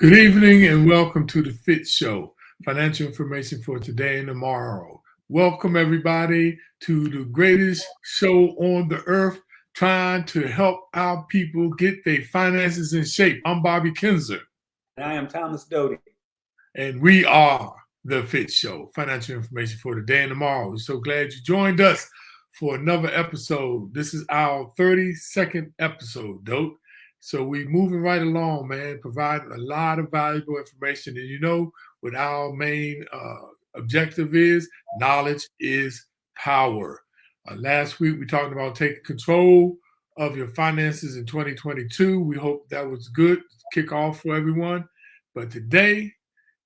Good evening and welcome to the FITT Show, financial information for today and tomorrow. Welcome everybody to the greatest show on the earth, trying to help our people get their finances in shape. I'm Bobby Kinzer. And I am Thomas Doty. And we are the FITT Show, financial information for today and tomorrow. We're so glad you joined us for another episode. This is our 32nd episode, Dope. So we're moving right along, man, providing a lot of valuable information. And you know what our main objective is? Knowledge is power. Last week, we talked about taking control of your finances in 2022. We hope that was good kickoff for everyone. But today,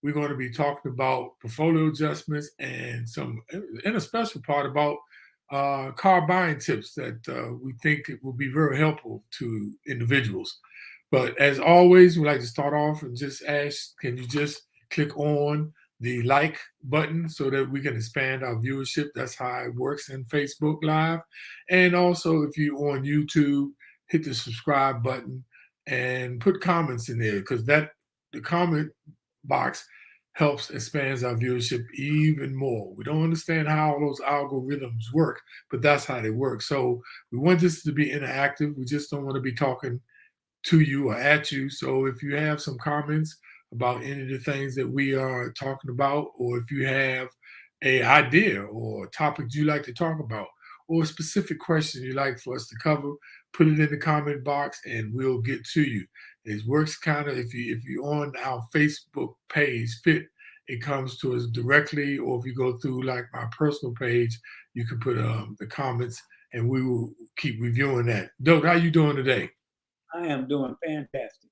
we're going to be talking about portfolio adjustments and a special part about car buying tips that we think will be very helpful to individuals. But as always, we like to start off and just ask, can you just click on the like button so that we can expand our viewership? That's how it works in Facebook Live. And also, if you're on YouTube, hit the subscribe button and put comments in there, because the comment box helps expands our viewership even more. We don't understand how those algorithms work, but that's how they work. So we want this to be interactive. We just don't want to be talking to you or at you. So if you have some comments about any of the things that we are talking about, or if you have an idea or topics you like to talk about, or a specific question you'd like for us to cover, put it in the comment box and we'll get to you. It works kind of if you're on our Facebook page, FITT, it comes to us directly, or if you go through like my personal page, you can put the comments and we will keep reviewing that. Doug, how you doing today? I am doing fantastic.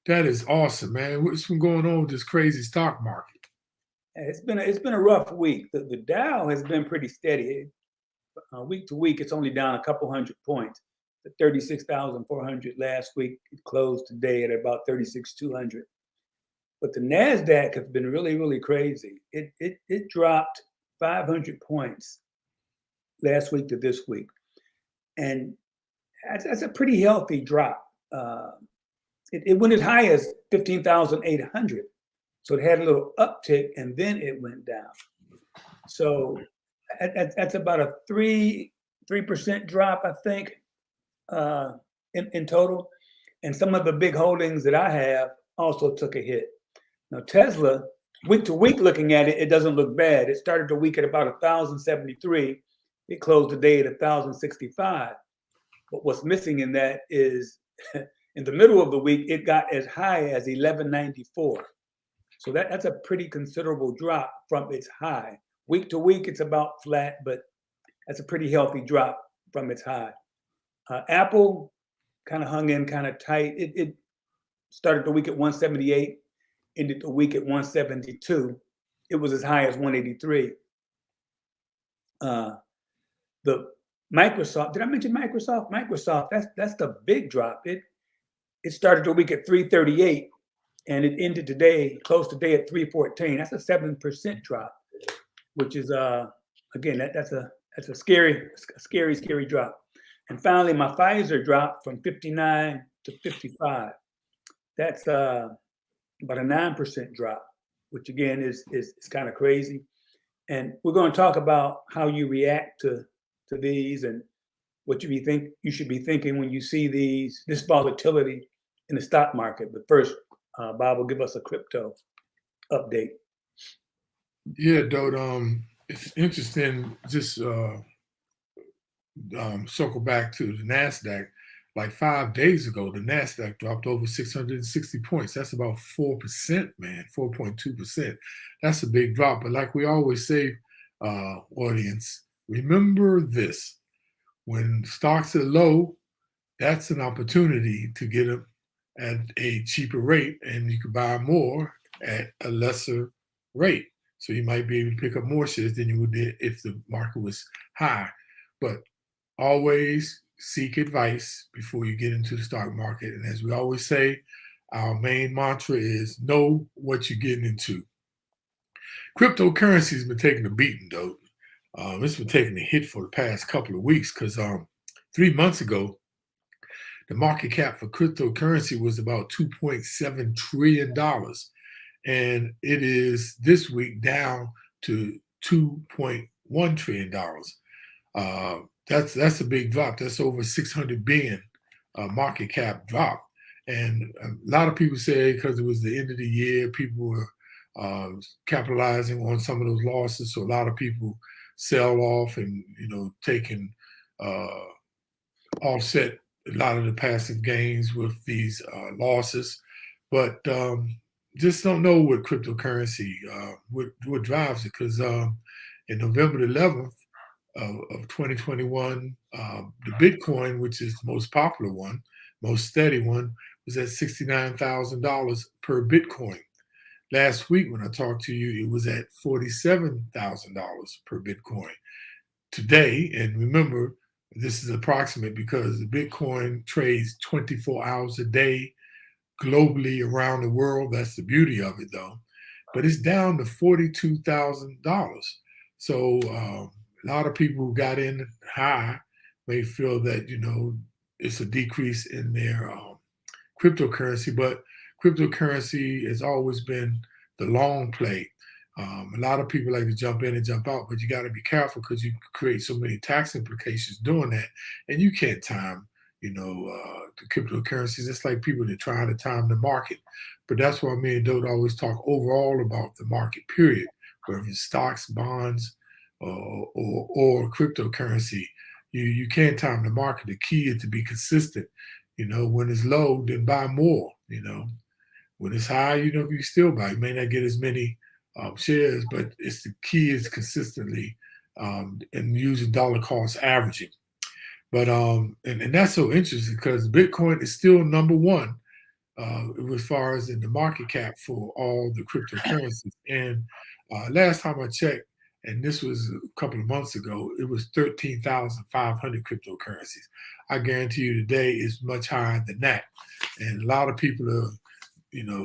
That is awesome, man. What's been going on with this crazy stock market? It's been a rough week. The Dow has been pretty steady. Week to week, it's only down a couple hundred points. The 36,400 last week. It closed today at about 36,200. But the NASDAQ has been really, really crazy. It dropped 500 points last week to this week. And that's a pretty healthy drop. It went as high as 15,800. So it had a little uptick and then it went down. So that's about a 3% drop, I think, in total. And some of the big holdings that I have also took a hit. Now, Tesla, week to week looking at it, it doesn't look bad. It started the week at about 1,073. It closed the day at 1,065. But what's missing in that is in the middle of the week, it got as high as 1,194. So that's a pretty considerable drop from its high. Week to week, it's about flat, but that's a pretty healthy drop from its high. Apple kind of hung in kind of tight. It started the week at 178, ended the week at 172. It was as high as 183. The Microsoft, did I mention Microsoft? Microsoft, that's the big drop. It started the week at 338 and it ended today, closed today at 314. That's a 7% drop, which is again, that's a scary drop. And finally, my Pfizer dropped from 59 to 55. That's about a 9% drop, which again is kind of crazy. And we're going to talk about how you react to these and what you should be thinking when you see this volatility in the stock market. But first, Bob will give us a crypto update. Yeah, Dote. It's interesting. Just circle back to the NASDAQ. Like 5 days ago, the NASDAQ dropped over 660 points. That's about 4%, man, 4.2%. That's a big drop. But like we always say, audience, remember this. When stocks are low, that's an opportunity to get them at a cheaper rate, and you can buy more at a lesser rate. So you might be able to pick up more shares than you would if the market was high. But always seek advice before you get into the stock market. And as we always say, our main mantra is know what you're getting into. Cryptocurrency has been taking a beating, though. It's been taking a hit for the past couple of weeks because 3 months ago, the market cap for cryptocurrency was about $2.7 trillion. And it is this week down to $2.1 trillion. That's a big drop. That's over 600 billion market cap drop. And a lot of people say because it was the end of the year, people were capitalizing on some of those losses. So a lot of people sell off and taking offset a lot of the passive gains with these losses. But just don't know what cryptocurrency what drives it, because in November the 11th of 2021, the Bitcoin, which is the most popular one, most steady one, was at $69,000 per Bitcoin. Last week when I talked to you, it was at $47,000 per Bitcoin. Today, and remember, this is approximate because the Bitcoin trades 24 hours a day globally around the world. That's the beauty of it, though. But it's down to $42,000. So a lot of people who got in high may feel that, it's a decrease in their cryptocurrency, but cryptocurrency has always been the long play. A lot of people like to jump in and jump out, but you got to be careful because you create so many tax implications doing that, and you can't time, the cryptocurrencies. It's like people that are trying to time the market. But that's why me and Dote always talk overall about the market, period, whether it's stocks, bonds, or cryptocurrency. You can't time the market. The key is to be consistent. When it's low, then buy more. When it's high, you still buy. You may not get as many shares, but it's the key is consistently and using dollar cost averaging. But and that's so interesting because Bitcoin is still number one as far as in the market cap for all the cryptocurrencies. And last time I checked, and this was a couple of months ago, it was 13,500 cryptocurrencies. I guarantee you today is much higher than that. And a lot of people are,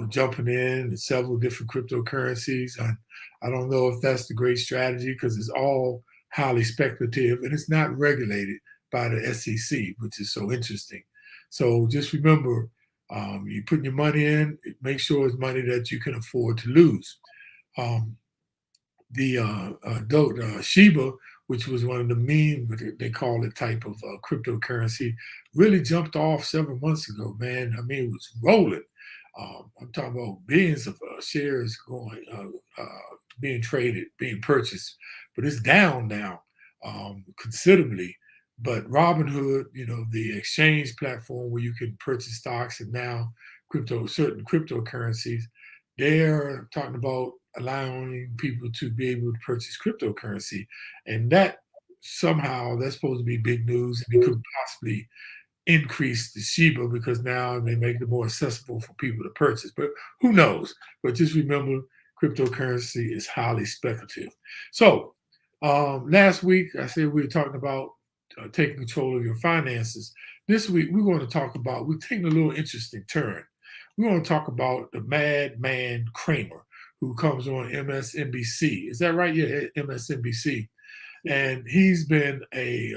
jumping in several different cryptocurrencies. And I don't know if that's the great strategy because it's all highly speculative and it's not regulated by the SEC, which is so interesting. So just remember, you put your money in, make sure it's money that you can afford to lose. Shiba, which was one of the meme, they call it type of cryptocurrency, really jumped off several months ago, man. I mean, it was rolling. I'm talking about billions of shares going, being traded, being purchased, but it's down now considerably. But Robinhood, the exchange platform where you can purchase stocks and now certain cryptocurrencies, they're talking about allowing people to be able to purchase cryptocurrency. And that somehow that's supposed to be big news, and it could possibly increase the Shiba because now they make it more accessible for people to purchase. But who knows? But just remember, cryptocurrency is highly speculative. So last week, I said we were talking about taking control of your finances. This week, we're taking a little interesting turn. We're going to talk about the madman Kramer, who comes on MSNBC. Is that right? Yeah, MSNBC. And he's been a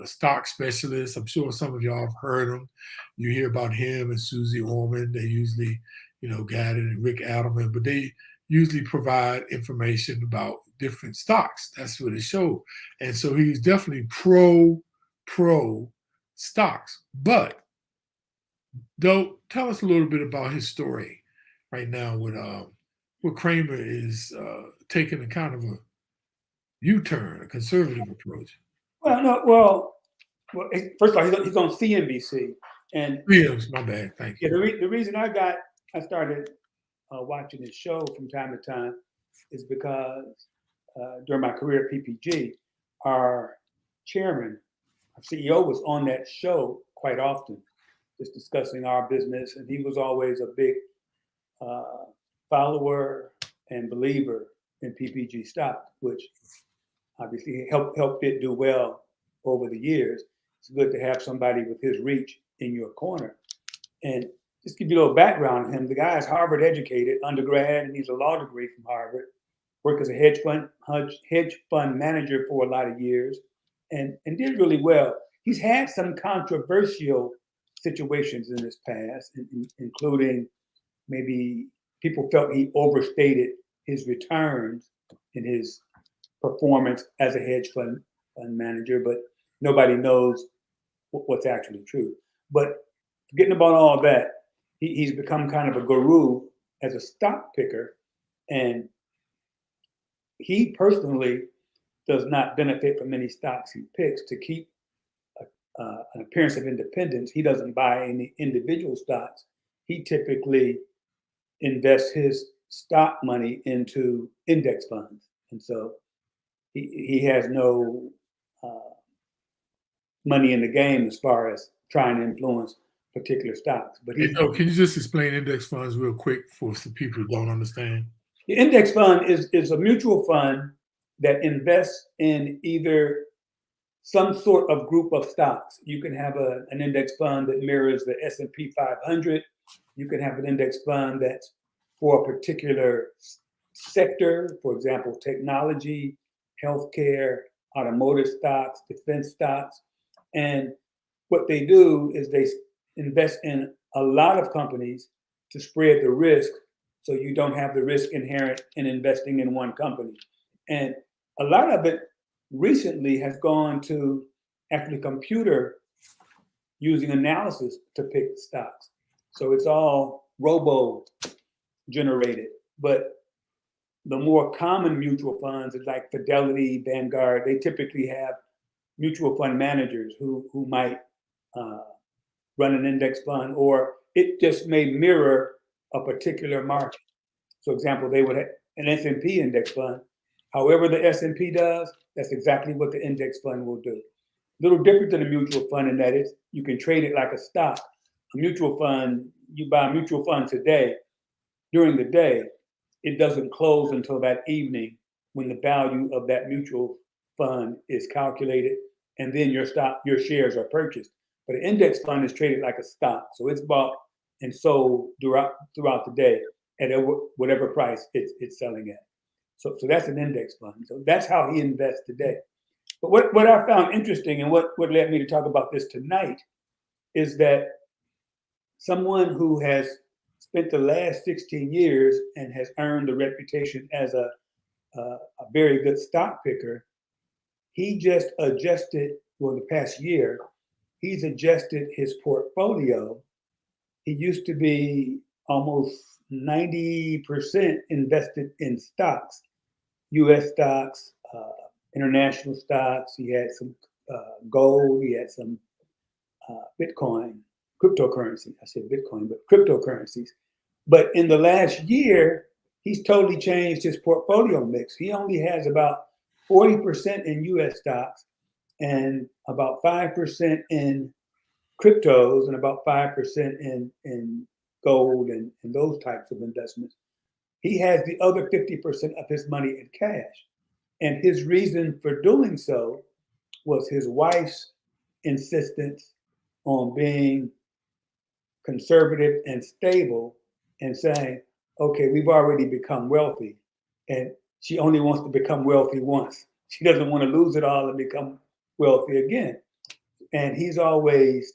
stock specialist. I'm sure some of y'all have heard him. You hear about him and Susie Orman. They usually, got it, and Rick Adelman, but they usually provide information about different stocks. That's what it showed. And so he's definitely pro stocks. But though, tell us a little bit about his story right now with what Kramer is taking a kind of a U-turn, a conservative approach. First of all, he's on CNBC, and yes, my bad. Thank you. Yeah, the reason I started watching his show from time to time is because during my career at PPG, our chairman, our CEO, was on that show quite often, just discussing our business, and he was always a big follower and believer in PPG stock, which obviously helped it do well over the years. It's good to have somebody with his reach in your corner. And just give you a little background on him. The guy is Harvard educated, undergrad, and he's a law degree from Harvard. Worked as a hedge fund manager for a lot of years, and did really well. He's had some controversial situations in his past, including maybe people felt he overstated his returns in his performance as a hedge fund manager, but nobody knows what's actually true. But forgetting about all that, he's become kind of a guru as a stock picker, and he personally does not benefit from any stocks he picks. To keep an appearance of independence, he doesn't buy any individual stocks. He typically invests his stock money into index funds, and so he has no money in the game as far as trying to influence particular stocks. But so can you just explain index funds real quick for some people who don't understand? The index fund is a mutual fund that invests in either some sort of group of stocks. You can have an index fund that mirrors the S&P 500. You can have an index fund that's for a particular sector, for example, technology, healthcare, automotive stocks, defense stocks. And what they do is they invest in a lot of companies to spread the risk, so you don't have the risk inherent in investing in one company. And a lot of it recently has gone to actually computer using analysis to pick stocks. So it's all robo generated. But the more common mutual funds is like Fidelity, Vanguard. They typically have mutual fund managers who might run an index fund, or it just may mirror a particular market. So, example, they would have an S&P index fund. However the S&P does, that's exactly what the index fund will do. A little different than a mutual fund in that you can trade it like a stock. A mutual fund, you buy a mutual fund today, during the day, it doesn't close until that evening when the value of that mutual fund is calculated, and then your shares are purchased. But an index fund is traded like a stock. So it's bought and sold throughout the day at whatever price it's selling at. So that's an index fund. So that's how he invests today. But what I found interesting, and what led me to talk about this tonight, is that someone who has spent the last 16 years and has earned a reputation as a very good stock picker, he just adjusted, well, the past year, he's adjusted his portfolio. He used to be almost 90% invested in stocks, US stocks, international stocks. He had some gold, he had some Bitcoin, cryptocurrency. I said Bitcoin, but cryptocurrencies. But in the last year, he's totally changed his portfolio mix. He only has about 40% in US stocks and about 5% in cryptos and about 5% in gold and those types of investments. He has the other 50% of his money in cash. And his reason for doing so was his wife's insistence on being conservative and stable and saying, okay, we've already become wealthy, and she only wants to become wealthy once. She doesn't want to lose it all and become wealthy again. And he's always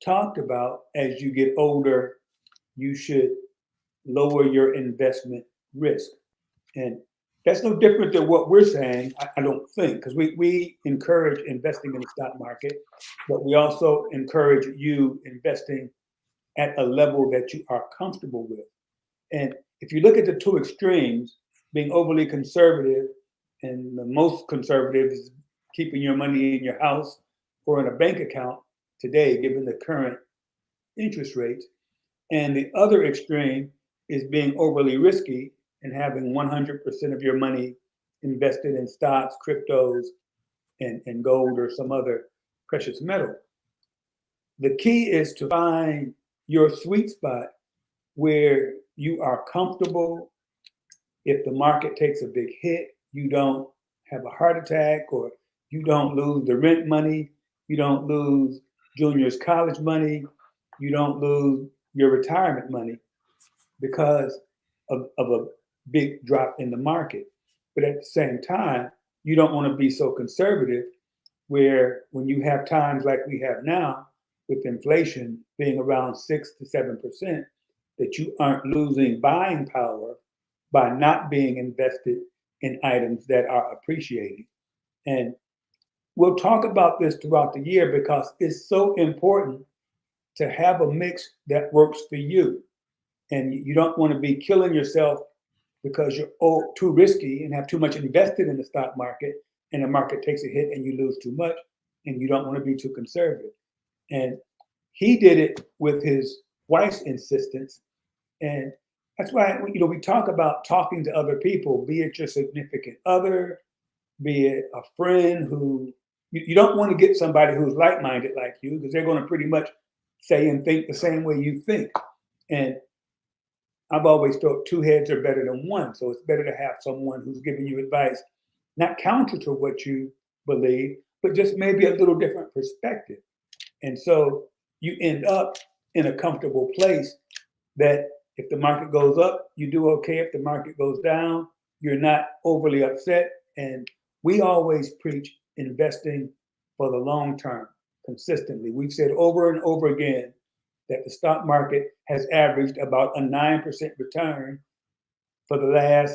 talked about, as you get older, you should lower your investment risk. And that's no different than what we're saying, I don't think, because we encourage investing in the stock market, but we also encourage you investing at a level that you are comfortable with. And if you look at the two extremes, being overly conservative, and the most conservative is keeping your money in your house or in a bank account today, given the current interest rates. And the other extreme is being overly risky and having 100% of your money invested in stocks, cryptos, and gold or some other precious metal. The key is to find your sweet spot where you are comfortable. If the market takes a big hit, you don't have a heart attack, or you don't lose the rent money, you don't lose junior's college money, you don't lose your retirement money because of a big drop in the market. But at the same time, you don't want to be so conservative where when you have times like we have now, with inflation being around 6 to 7%, that you aren't losing buying power by not being invested in items that are appreciating. And we'll talk about this throughout the year because it's so important to have a mix that works for you. And you don't want to be killing yourself because you're too risky and have too much invested in the stock market, and the market takes a hit and you lose too much, and you don't want to be too conservative. And he did it with his wife's insistence. And that's why, we talk about talking to other people, be it your significant other, be it a friend who, you don't want to get somebody who's like-minded like you, because they're going to pretty much say and think the same way you think. And I've always thought two heads are better than one. So it's better to have someone who's giving you advice, not counter to what you believe, but just maybe a little different perspective. And so you end up in a comfortable place that if the market goes up, you do okay. If the market goes down, you're not overly upset. And we always preach investing for the long term consistently. We've said over and over again that the stock market has averaged about a 9% return for the last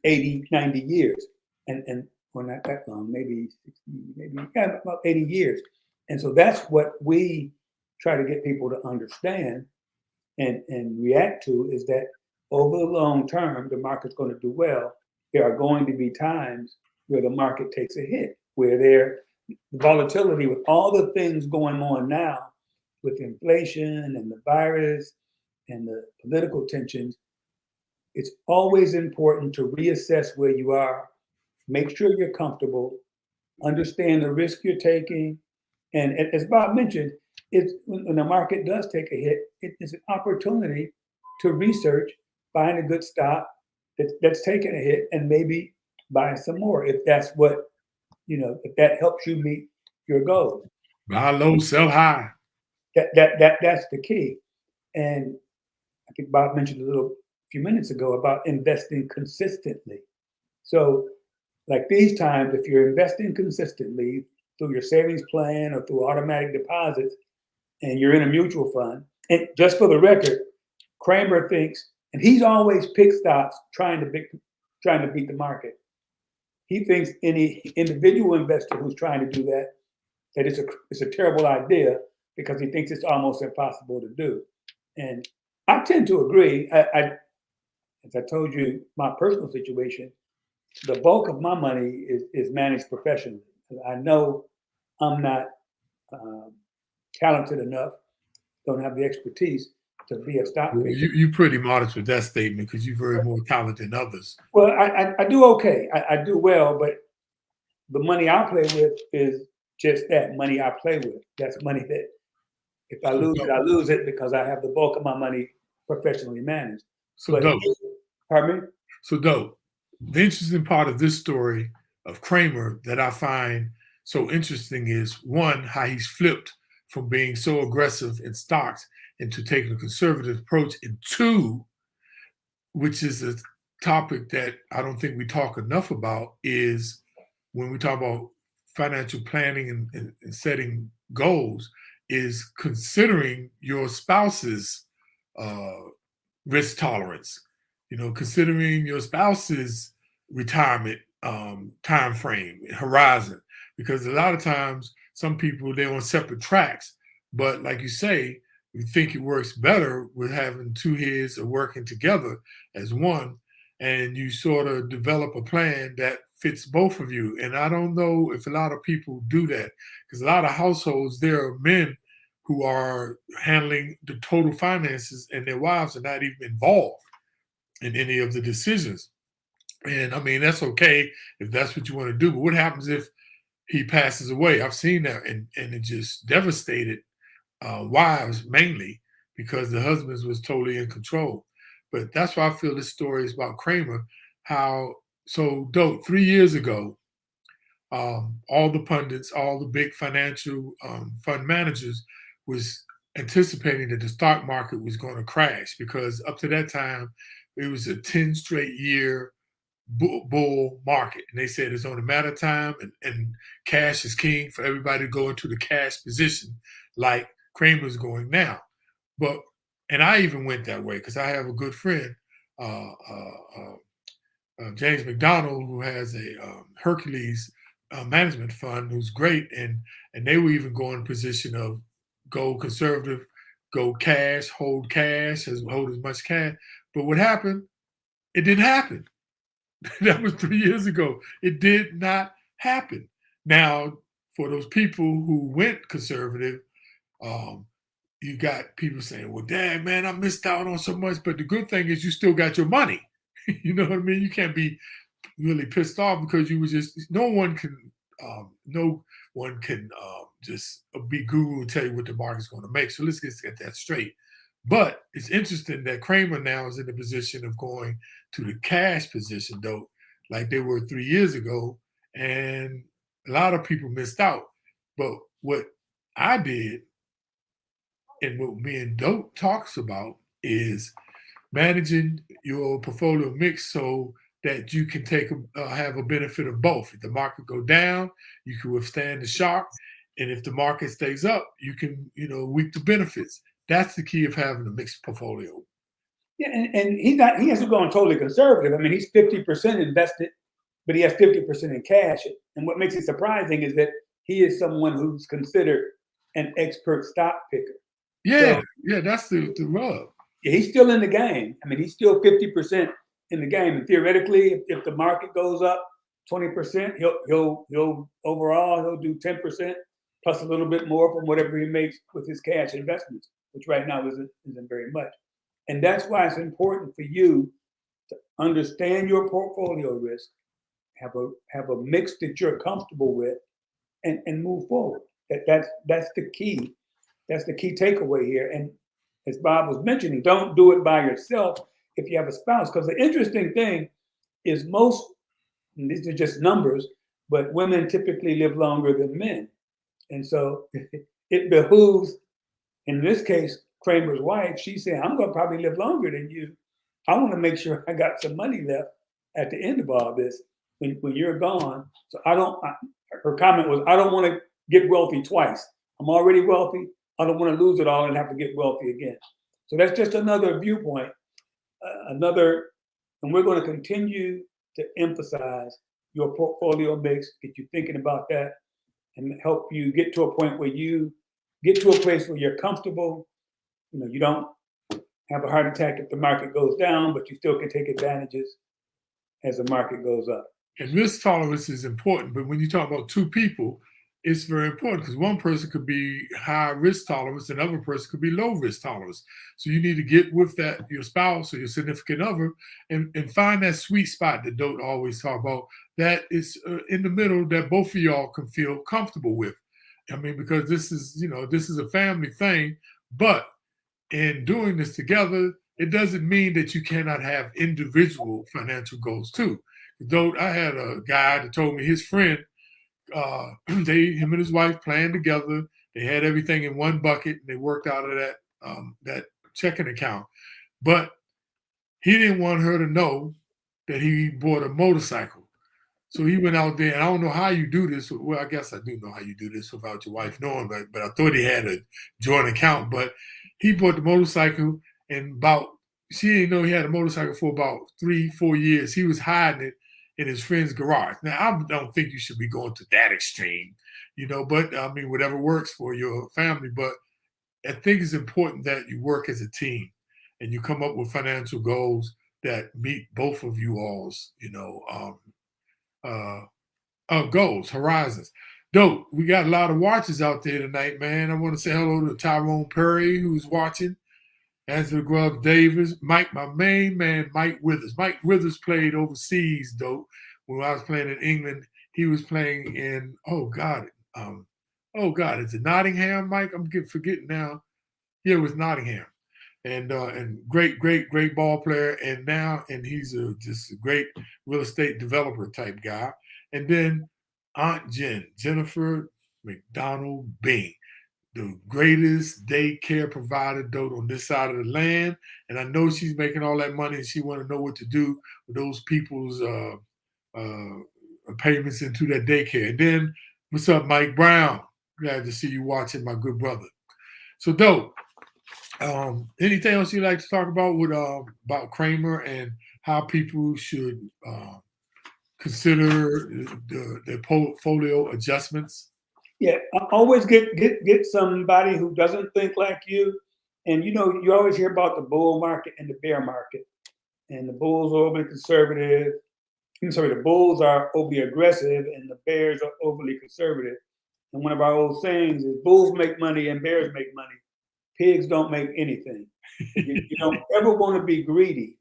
80, 90 years. And well, not that long, maybe 60, about 80 years. And so that's what we try to get people to understand and react to, is that over the long term, the market's going to do well. There are going to be times where the market takes a hit, where the volatility with all the things going on now, with inflation and the virus and the political tensions, it's always important to reassess where you are, make sure you're comfortable, understand the risk you're taking. And as Bob mentioned, when the market does take a hit, it's an opportunity to research, find a good stock that's taking a hit, and maybe buy some more if that's what, if that helps you meet your goals. Buy low, sell high. That's the key. And I think Bob mentioned a few minutes ago about investing consistently. So like these times, if you're investing consistently through your savings plan or through automatic deposits, and you're in a mutual fund, and just for the record, Kramer thinks, and he's always picked stocks trying to beat the market. He thinks any individual investor who's trying to do that it's a terrible idea, because he thinks it's almost impossible to do. And I tend to agree. As I told you, my personal situation, the bulk of my money is managed professionally. I know I'm not talented enough, don't have the expertise to be a stock picker. You're pretty modest with that statement, because you're very more talented than others. Well, I do okay. I do well, but the money I play with is just that money I play with. That's money that if I lose it, I lose it, because I have the bulk of my money professionally managed. So dope. Pardon me? So dope. The interesting part of this story of Kramer that I find so interesting is, one, how he's flipped from being so aggressive in stocks into taking a conservative approach, and two, which is a topic that I don't think we talk enough about, is when we talk about financial planning and setting goals, is considering your spouse's risk tolerance, considering your spouse's retirement time frame, horizon, because a lot of times some people, they're on separate tracks, but like you say, you think it works better with having two heads or working together as one, and you sort of develop a plan that fits both of you. And I don't know if a lot of people do that, because a lot of households, there are men who are handling the total finances and their wives are not even involved in any of the decisions. And I mean, that's okay if that's what you want to do, but what happens if he passes away? I've seen that, and it just devastated wives mainly, because the husbands was totally in control. But that's why I feel this story is about Kramer. How so dope. 3 years ago, all the pundits, all the big financial fund managers was anticipating that the stock market was going to crash, because up to that time, it was a 10 straight year bull market. And they said it's only a matter of time, and cash is king for everybody to go into the cash position. like Kramer's going now. But and I even went that way because I have a good friend, uh, James McDonald, who has a Hercules management fund, who's great, and they were even going in position of go conservative, go cash, hold hold as much cash. But what happened? It didn't happen. That was 3 years ago. It did not happen. Now, for those people who went conservative, um, you got people saying, well, dang, man, I missed out on so much. But the good thing is you still got your money. You know what I mean? You can't be really pissed off because you was just, no one can just be guru and tell you what the market's going to make. So let's get that straight. But it's interesting that Kramer now is in the position of going to the cash position, though, like they were 3 years ago. And a lot of people missed out. But what I did and what me and Dope talks about is managing your portfolio mix so that you can have a benefit of both. If the market go down, you can withstand the shock, and if the market stays up, you can reap the benefits. That's the key of having a mixed portfolio. Yeah, and he hasn't gone totally conservative. I mean, he's 50% invested, but he has 50% in cash. And what makes it surprising is that he is someone who's considered an expert stock picker. Yeah, yeah, that's the rub. Yeah, he's still in the game. I mean, he's still 50% in the game. And theoretically, if the market goes up 20%, he'll overall he'll do 10% plus a little bit more from whatever he makes with his cash investments, which right now isn't very much. And that's why it's important for you to understand your portfolio risk, have a mix that you're comfortable with, and move forward. That's the key. That's the key takeaway here. And as Bob was mentioning, don't do it by yourself if you have a spouse. Because the interesting thing is and these are just numbers, but women typically live longer than men. And so it behooves, in this case, Kramer's wife, she's saying, I'm going to probably live longer than you. I want to make sure I got some money left at the end of all this when you're gone. So her comment was, I don't want to get wealthy twice. I'm already wealthy. I don't want to lose it all and have to get wealthy again. So that's just another viewpoint, and we're going to continue to emphasize your portfolio mix, get you thinking about that, and help you get to a point where you get to a place where you're comfortable. You don't have a heart attack if the market goes down, but you still can take advantages as the market goes up. And risk tolerance is important, but when you talk about two people, it's very important because one person could be high risk tolerance, and another person could be low risk tolerance. So you need to get with your spouse or your significant other and find that sweet spot that Dote always talk about, that is in the middle, that both of y'all can feel comfortable with. I mean, because this is a family thing, but in doing this together, it doesn't mean that you cannot have individual financial goals too. Though I had a guy that told me his friend, him and his wife planned together. They had everything in one bucket, and they worked out of that checking account. But he didn't want her to know that he bought a motorcycle. So he went out there, and I don't know how you do this. Well, I guess I do know how you do this without your wife knowing, but I thought he had a joint account. But he bought the motorcycle, and she didn't know he had a motorcycle for about 3-4 years. He was hiding it in his friend's garage. Now, I don't think you should be going to that extreme, but I mean, whatever works for your family. But I think it's important that you work as a team and you come up with financial goals that meet both of you all's, goals, horizons. Dope, we got a lot of watchers out there tonight, man. I want to say hello to Tyrone Perry, who's watching. Angela Grubbs Davis, my main man, Mike Withers. Mike Withers played overseas, though. When I was playing in England, he was playing in, is it Nottingham, Mike? I'm forgetting now. Yeah, it was Nottingham. And great ball player. And he's just a great real estate developer type guy. And then Aunt Jennifer McDonald Bing, the greatest daycare provider, Dote, on this side of the land. And I know she's making all that money and she want to know what to do with those people's payments into that daycare. And then, what's up, Mike Brown? Glad to see you watching, my good brother. So, Doe, anything else you'd like to talk about with about Kramer and how people should consider their portfolio adjustments? Yeah, always get somebody who doesn't think like you. And you always hear about the bull market and the bear market. And the bulls are overly conservative. I'm sorry, the bulls are overly aggressive and the bears are overly conservative. And one of our old sayings is bulls make money and bears make money. Pigs don't make anything. You don't ever want to be greedy,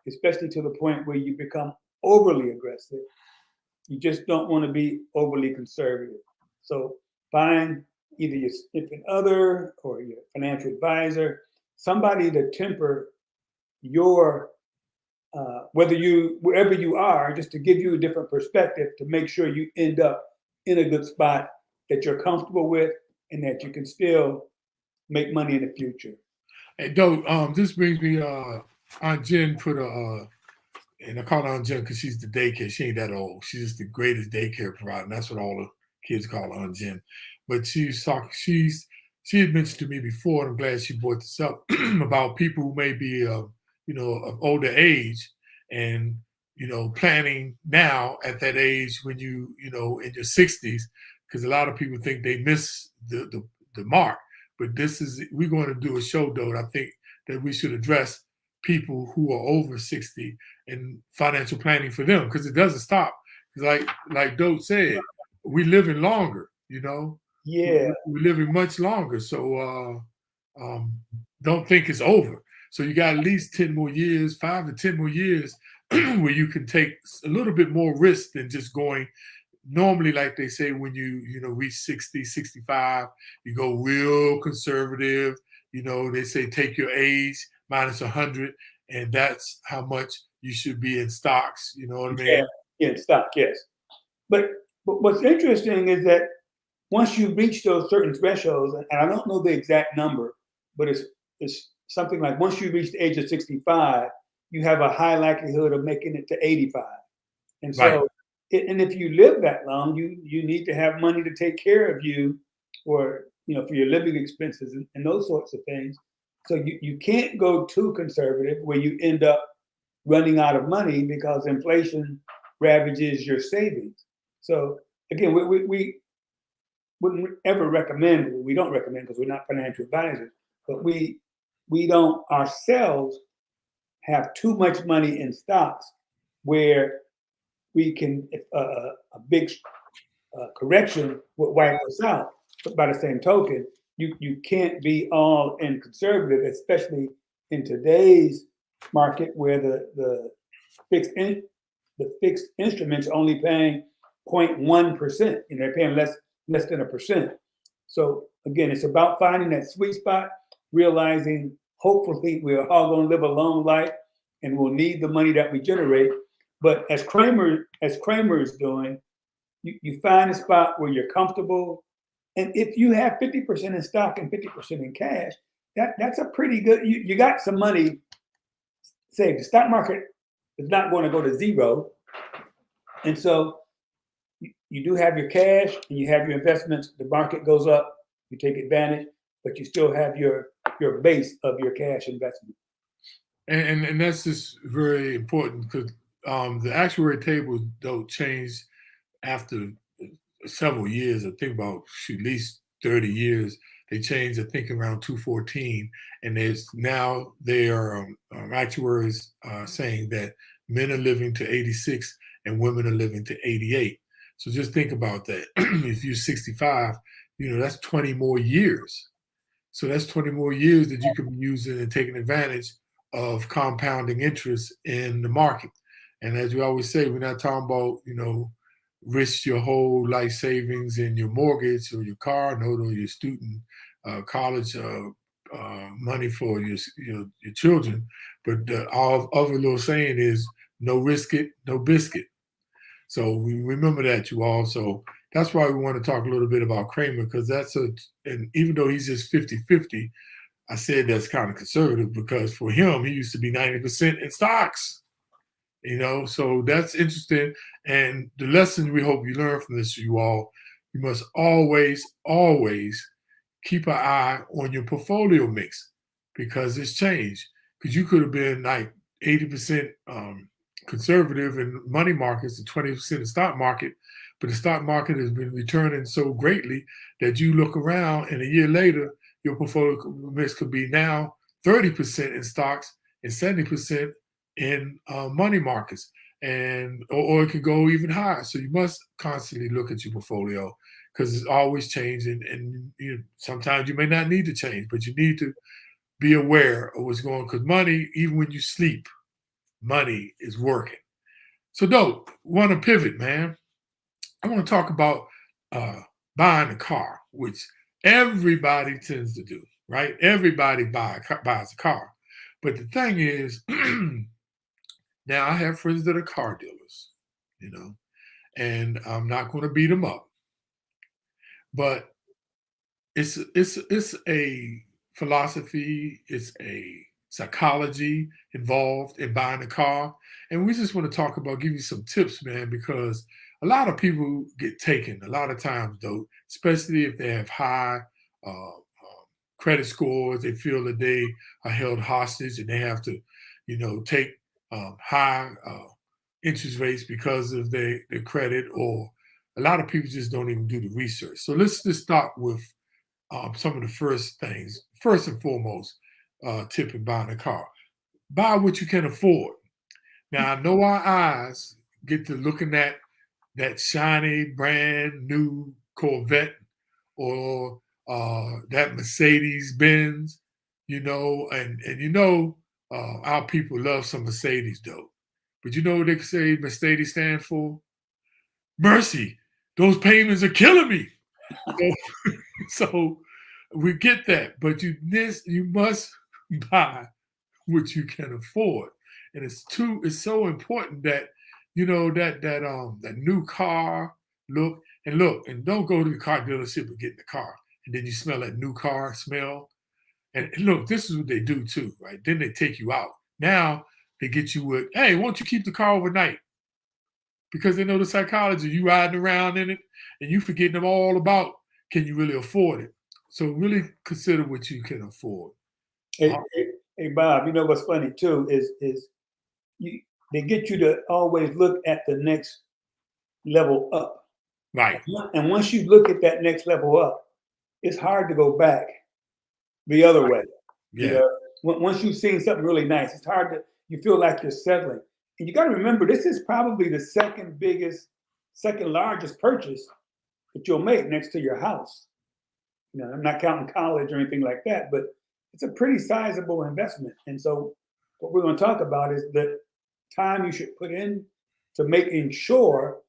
especially to the point where you become overly aggressive. You just don't want to be overly conservative. So find either your significant other or your financial advisor, somebody to temper your wherever you are, just to give you a different perspective to make sure you end up in a good spot that you're comfortable with and that you can still make money in the future. Hey, Doe, this brings me, Aunt Jen put and I call her Aunt Jen because she's the daycare. She ain't that old. She's just the greatest daycare provider. And that's what all the kids call her, Aunt Jen. But she had mentioned to me before, and I'm glad she brought this up, about people who may be, of older age and, planning now at that age when in your 60s, because a lot of people think they miss the mark. But we're going to do a show, though, I think that we should address people who are over 60 and financial planning for them, because it doesn't stop. Like Doe said, we living longer, Yeah. we're living much longer. So don't think it's over. So you got at least 10 more years, 5 to 10 more years where you can take a little bit more risk than just going. Normally, like they say, when you reach 60, 65, you go real conservative. They say take your age minus 100, and that's how much you should be in stocks. You know what I mean? Yeah, in stock, yes. But what's interesting is that once you reach those certain thresholds, and I don't know the exact number, but it's something like once you reach the age of 65, you have a high likelihood of making it to 85. And so, Right. And if you live that long, you need to have money to take care of you, or for your living expenses and those sorts of things. So you can't go too conservative where you end up running out of money because inflation ravages your savings. So again, we wouldn't ever recommend. We don't recommend because we're not financial advisors, but we don't ourselves have too much money in stocks where we can, if a big correction would wipe us out. But by the same token, you can't be all in conservative, especially in today's market where the fixed instruments are only paying 0.1%. They're paying less than 1%. So again, it's about finding that sweet spot, realizing hopefully we're all going to live a long life and we'll need the money that we generate. But as Kramer is doing, you find a spot where you're comfortable. And if you have 50% in stock and 50% in cash, that's a pretty good, you got some money. Say the stock market is not going to go to zero. And so you do have your cash and you have your investments. The market goes up, you take advantage, but you still have your base of your cash investment. And that's just very important because the actuary tables don't change after several years. I think about at least 30 years. They changed, I think, around 214, and there are actuaries saying that men are living to 86 and women are living to 88. So just think about that. If you're 65, that's 20 more years. So that's 20 more years that you can be using and taking advantage of compounding interest in the market. And as we always say, we're not talking about, risk your whole life savings in your mortgage or your car note or your student college money for your children. But our other little saying is no risk it, no biscuit. So we remember that, you all. So that's why we want to talk a little bit about Kramer, because and even though he's just 50-50, I said that's kind of conservative because for him, he used to be 90% in stocks. So that's interesting. And the lesson we hope you learn from this, you all, you must always, always keep an eye on your portfolio mix because it's changed. Because you could have been like 80% conservative in money markets and 20% in stock market, but the stock market has been returning so greatly that you look around and a year later, your portfolio mix could be now 30% in stocks and 70% in money markets, and or it could go even higher. So you must constantly look at your portfolio because it's always changing, and sometimes you may not need to change, but you need to be aware of what's going on because money, even when you sleep, money is working. So, dope. Want to pivot, man. I want to talk about buying a car, which everybody tends to do, right? Everybody buys a car. But the thing is, now I have friends that are car dealers, and I'm not going to beat them up, but it's a philosophy, it's a psychology involved in buying a car, and we just want to talk about, give you some tips, man, because a lot of people get taken a lot of times, though, especially if they have high credit scores. They feel that they are held hostage and they have to, take high interest rates because of their credit, or a lot of people just don't even do the research. So let's just start with some of the first things. First and foremost, tip in buying a car. Buy what you can afford. Now, I know our eyes get to looking at that shiny, brand new Corvette or that Mercedes Benz, and our people love some Mercedes, though. But you know what they say Mercedes stands for? Mercy. Those payments are killing me. So we get that, but you must buy what you can afford, and it's so important that that new car look and don't go to the car dealership and get in the car and then you smell that new car smell. And look, this is what they do too, right? Then they take you out. Now they get you with, hey, won't you keep the car overnight? Because they know the psychology. You riding around in it and you forgetting them all about, can you really afford it? So really consider what you can afford. Hey, Bob, you know what's funny too is they get you to always look at the next level up. Right. And once you look at that next level up, it's hard to go back the other way. Yeah. Once you've seen something really nice, it's hard to, you feel like you're settling. And you got to remember, this is probably the second largest purchase that you'll make next to your house. I'm not counting college or anything like that, but it's a pretty sizable investment. And so what we're going to talk about is the time you should put in to making sure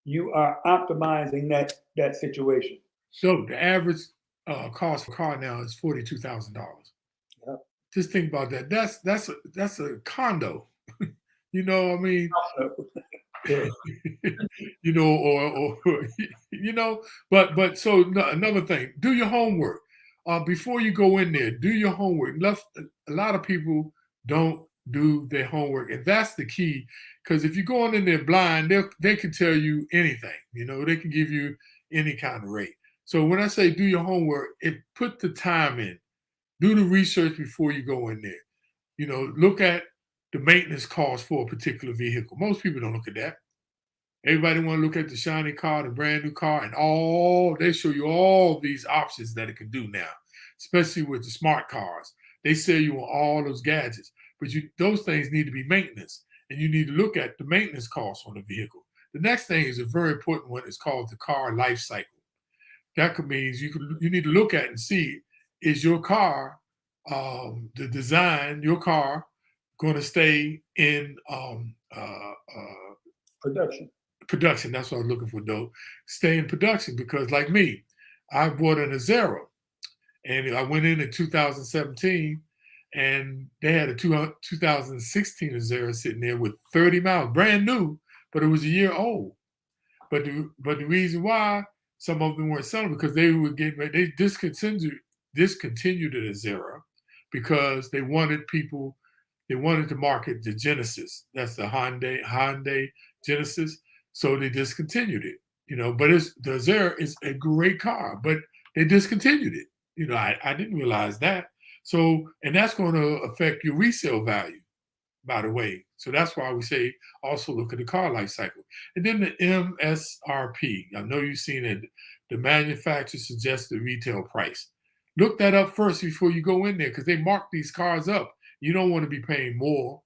you are optimizing that situation. So the average cost for a car now is $42,000. Yep. Just think about that. That's a condo. You know what I mean? Yeah. But so another thing, do your homework. Before you go in there, do your homework. A lot of people don't do their homework, and that's the key. Because if you're going in there blind, they can tell you anything. They can give you any kind of rate. So when I say do your homework, put the time in. Do the research before you go in there. Look at the maintenance cost for a particular vehicle. Most people don't look at that. Everybody want to look at the shiny car, the brand new car, and they show you all these options that it can do now, especially with the smart cars. They sell you on all those gadgets, but those things need to be maintenance, and you need to look at the maintenance costs on the vehicle. The next thing is a very important one. It's called the car life cycle. That means you need to look at and see, is your car, the design, your car, going to stay in production. That's what I was looking for, though. Stay in production, because like me, I bought an Azera, and I went in 2017, and they had a 2016 Azera sitting there with 30 miles, brand new, but it was a year old. But the reason why some of them weren't selling, because they discontinued the Azera because they wanted to market the Genesis. That's the Hyundai Genesis. So they discontinued it, but the Azera is a great car, but they discontinued it. I didn't realize that. So, and that's going to affect your resale value, by the way. So that's why we say also look at the car life cycle. And then the MSRP. I know you've seen it. The manufacturer suggested retail price. Look that up first before you go in there because they mark these cars up. You don't want to be paying more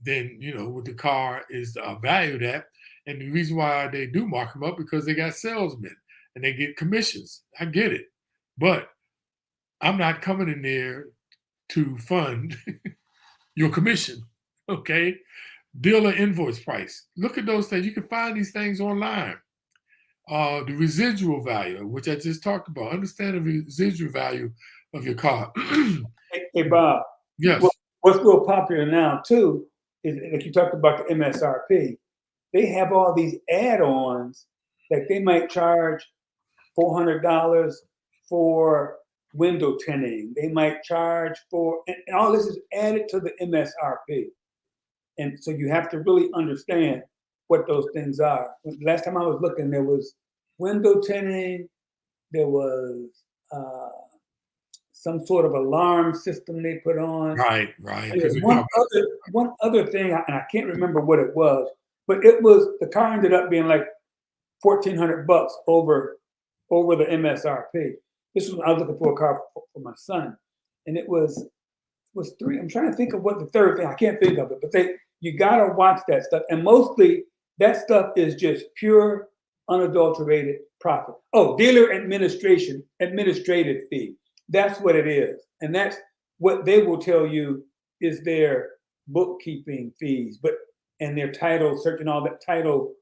than what the car is valued at. And the reason why they do mark them up because they got salesmen and they get commissions. I get it, but I'm not coming in there to fund your commission. Okay, dealer invoice price. Look at those things. You can find these things online. The residual value, which I just talked about. Understand the residual value of your car. Hey, Bob. Yes. What's real popular now too is like you talked about the MSRP. They have all these add-ons that they might charge $400 for window tinting. They might charge for, and all this is added to the MSRP. And so you have to really understand what those things are. Last time I was looking, there was window tinting, there was some sort of alarm system they put on. Right. And there's one other thing, and I can't remember what it was, but the car ended up being like $1,400 over the MSRP. This was when I was looking for a car for my son, and it was three. I'm trying to think of what the third thing. I can't think of it, but you gotta watch that stuff, and mostly that stuff is just pure, unadulterated profit. Oh, dealer administrative fee. That's what it is, and that's what they will tell you is their bookkeeping fees, and their title search and all that title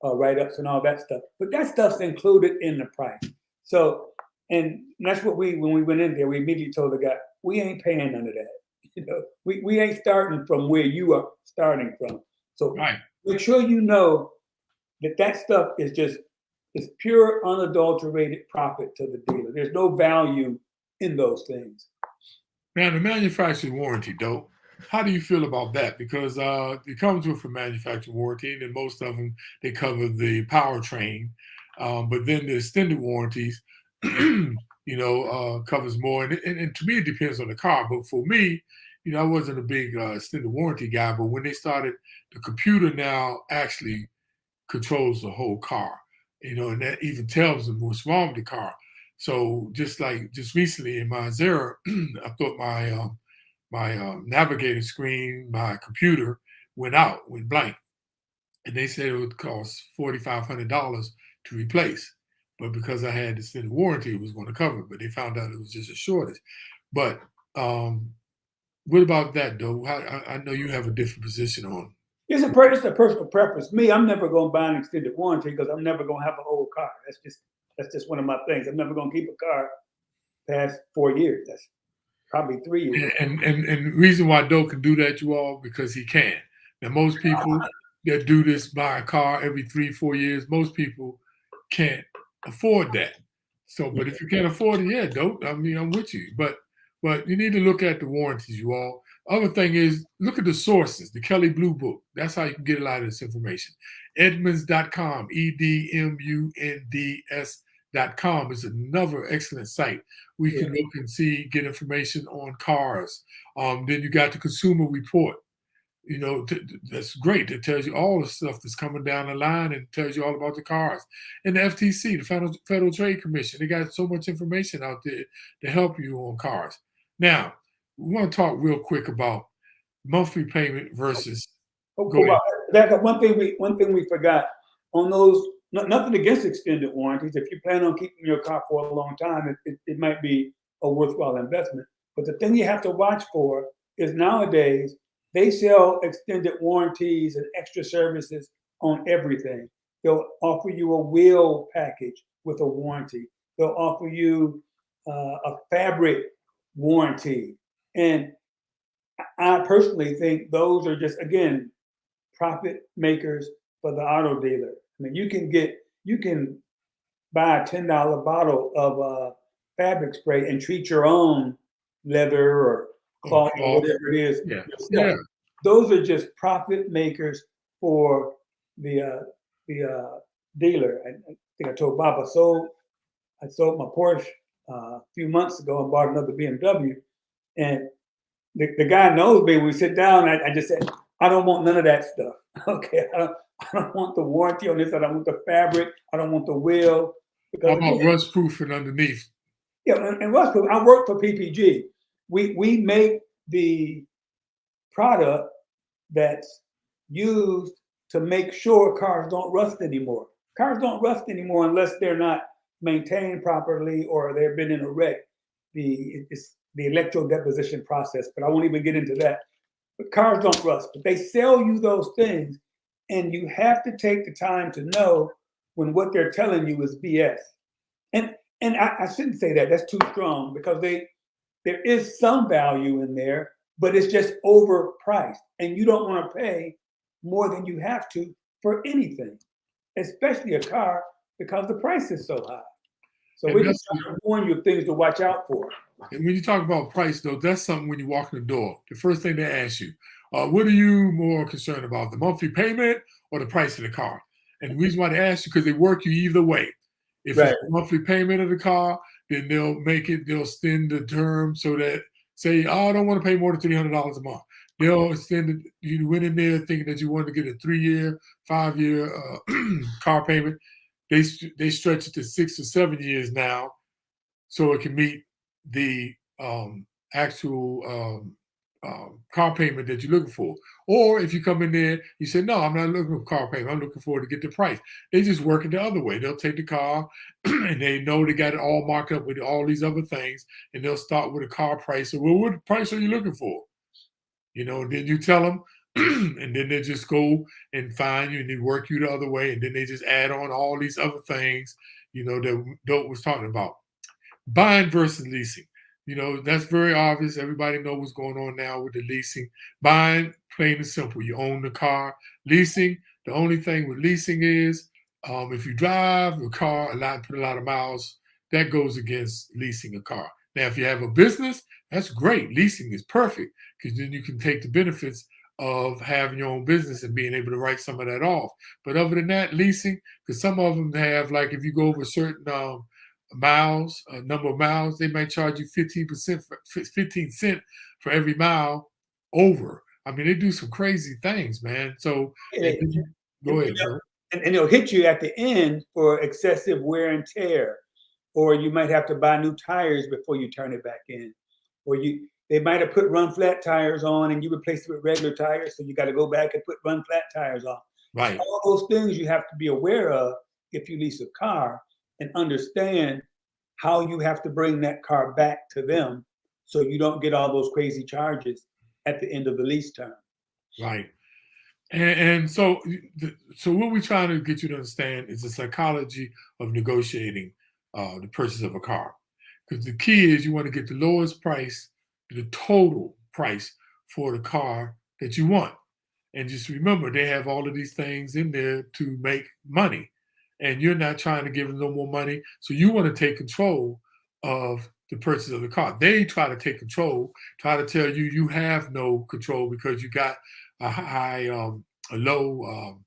write-ups and all that stuff. But that stuff's included in the price. So, and that's what when we went in there, we immediately told the guy, we ain't paying none of that. We ain't starting from where you are starting from. So make sure you know that stuff is pure unadulterated profit to the dealer. There's no value in those things. Now, the manufacturer warranty, though, how do you feel about that? Because it comes with a manufacturer warranty, and most of them, they cover the powertrain. But then the extended warranties, covers more. And to me, it depends on the car. But for me, I wasn't a big extended warranty guy. But when they started, the computer now actually controls the whole car, and that even tells them what's wrong with the car. So just recently in my Zera, I thought my navigating screen, my computer went blank, and they said it would cost $4,500 to replace. But because I had extended warranty, it was going to cover it. But they found out it was just a shortage. But what about that, though? I know you have a different position on. It's a personal preference. Me, I'm never going to buy an extended warranty because I'm never going to have an old car. That's just one of my things. I'm never going to keep a car past 4 years. That's probably 3 years. And the reason why Doe can do that, you all, because he can. Now, most people that do this buy a car every 3-4 years. Most people can't afford that. So, but if you can't afford it, Doe, I'm with you. But you need to look at the warranties, you all. Other thing is, look at the sources, the Kelley Blue Book. That's how you can get a lot of this information. Edmunds.com, EDMUNDS.com is another excellent site. We can look and get information on cars. Then you got the Consumer Report. That's great. It tells you all the stuff that's coming down the line and tells you all about the cars. And the FTC, the Federal Trade Commission, they got so much information out there to help you on cars. Now, we want to talk real quick about monthly payment versus. Back up. One thing we forgot on those. Nothing against extended warranties. If you plan on keeping your car for a long time, it might be a worthwhile investment. But the thing you have to watch for is nowadays they sell extended warranties and extra services on everything. They'll offer you a wheel package with a warranty. They'll offer you a fabric warranty. And I personally think those are just, again, profit makers for the auto dealer. I mean, you can buy a $10 bottle of fabric spray and treat your own leather or cloth or whatever it is. Yeah. Those are just profit makers for the dealer. I think I told Bob I sold my Porsche a few months ago and bought another BMW. And the guy knows me. When we sit down, I just said, I don't want none of that stuff. Okay, I don't want the warranty on this. I don't want the fabric. I don't want the wheel. How about rust proofing underneath? Yeah, and rust proof. I work for PPG. We make the product that's used to make sure cars don't rust anymore. Cars don't rust anymore unless they're not maintained properly or they've been in a wreck. It's the electro deposition process, but I won't even get into that. But cars don't rust, but they sell you those things, and you have to take the time to know when what they're telling you is BS. And I shouldn't say that. That's too strong, because there is some value in there, but it's just overpriced, and you don't want to pay more than you have to for anything, especially a car, because the price is so high. So we just trying to warn you of things to watch out for. And when you talk about price, though, that's something when you walk in the door, the first thing they ask you, what are you more concerned about, the monthly payment or the price of the car? And the reason why they ask you, because they work you either way. If it's the monthly payment of the car, then they'll extend the term so that, say, oh, I don't want to pay more than $300 a month. They'll extend it. You went in there thinking that you wanted to get a 3-year, 5-year car payment. They stretch it to 6 or 7 years now, so it can meet the actual car payment that you're looking for. Or if you come in there, you say, no, I'm not looking for car payment. I'm looking for to get the price. They just work it the other way. They'll take the car and they know they got it all marked up with all these other things, and they'll start with a car price. So, well, what price are you looking for? You know, and then you tell them, and then they just go and find you and they work you the other way, and then they just add on all these other things, you know, that Dope was talking about. Buying versus leasing. You know, that's very obvious. Everybody knows what's going on now with the leasing. Buying, plain and simple. You own the car. Leasing, the only thing with leasing is if you drive a car a lot, put a lot of miles, that goes against leasing a car. Now, if you have a business, that's great. Leasing is perfect, because then you can take the benefits of having your own business and being able to write some of that off. But other than that, leasing, because some of them have, like, if you go over a certain miles, a number of miles, they might charge you 15 cents for every mile over. I mean, they do some crazy things, man. So go ahead, bro. And they'll hit you at the end for excessive wear and tear, or you might have to buy new tires before you turn it back in, or they might have put run flat tires on and you replace it with regular tires, so you got to go back and put run flat tires on. Right. So all those things you have to be aware of if you lease a car, and understand how you have to bring that car back to them, so you don't get all those crazy charges at the end of the lease term. Right. And so what we're trying to get you to understand is the psychology of negotiating the purchase of a car. Because the key is you want to get the lowest price, the total price for the car that you want. And just remember, they have all of these things in there to make money. And you're not trying to give them no more money. So you want to take control of the purchase of the car. They try to take control, try to tell you you have no control because you got a low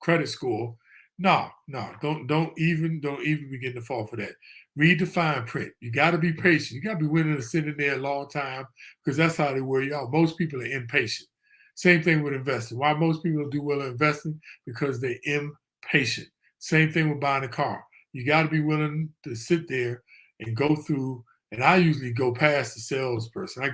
credit score. No, don't even begin to fall for that. Read the fine print. You got to be patient. You got to be willing to sit in there a long time, because that's how they wear you out. Most people are impatient. Same thing with investing. Why most people do well in investing? Because they're impatient. Same thing with buying a car. You got to be willing to sit there and go through. And I usually go past the salesperson. I